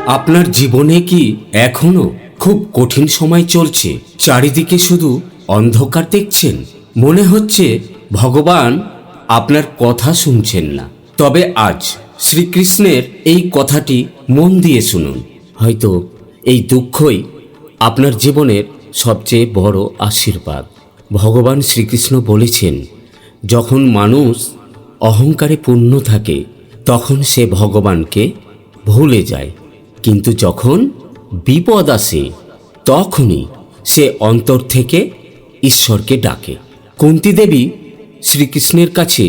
আপনার জীবনে কি এখনো খুব কঠিন সময় চলছে? চারিদিকে শুধু অন্ধকার দেখছেন, মনে হচ্ছে ভগবান আপনার কথা শুনছেন না। তবে আজ শ্রীকৃষ্ণের এই কথাটি মন দিয়ে শুনুন। হয়তো এই দুঃখই আপনার জীবনের সবচেয়ে বড় আশীর্বাদ। ভগবান শ্রীকৃষ্ণ বলেছেন, যখন মানুষ অহংকারে পূর্ণ থাকে তখন সে ভগবানকে ভুলে যায়, কিন্তু যখন বিপদ আসে তখনই সে অন্তর থেকে ঈশ্বরকে ডাকে। কুন্তী দেবী শ্রীকৃষ্ণের কাছে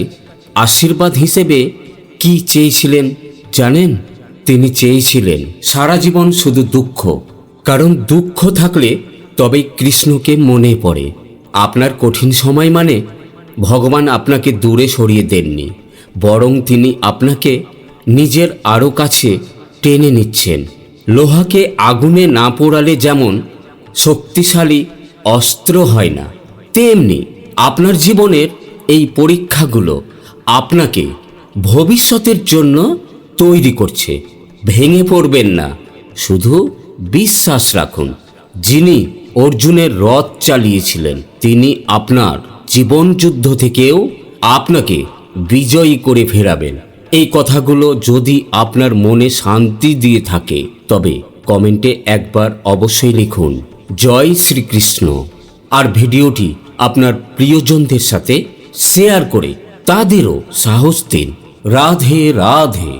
আশীর্বাদ হিসেবে কি চেয়েছিলেন জানেন? তিনি চেয়েছিলেন সারা জীবন শুধু দুঃখ, কারণ দুঃখ থাকলে তবেই কৃষ্ণকে মনে পড়ে। আপনার কঠিন সময় মানে ভগবান আপনাকে দূরে সরিয়ে দেননি, বরং তিনি আপনাকে নিজের আরও কাছে টেনে নিচ্ছেন। লোহাকে আগুনে না পোড়ালে যেমন শক্তিশালী অস্ত্র হয় না, তেমনি আপনার জীবনের এই পরীক্ষাগুলো আপনাকে ভবিষ্যতের জন্য তৈরি করছে। ভেঙে পড়বেন না, শুধু বিশ্বাস রাখুন। যিনি অর্জুনের রথ চালিয়েছিলেন তিনি আপনার জীবন যুদ্ধ থেকেও আপনাকে বিজয়ী করে ফেরাবেন। এই কথাগুলো যদি আপনার মনে শান্তি দিয়ে থাকে তবে কমেন্টে একবার অবশ্যই লিখুন জয় শ্রীকৃষ্ণ। আর ভিডিওটি আপনার প্রিয়জনদের সাথে শেয়ার করে তাদেরও সাহস দিন। রাধে রাধে।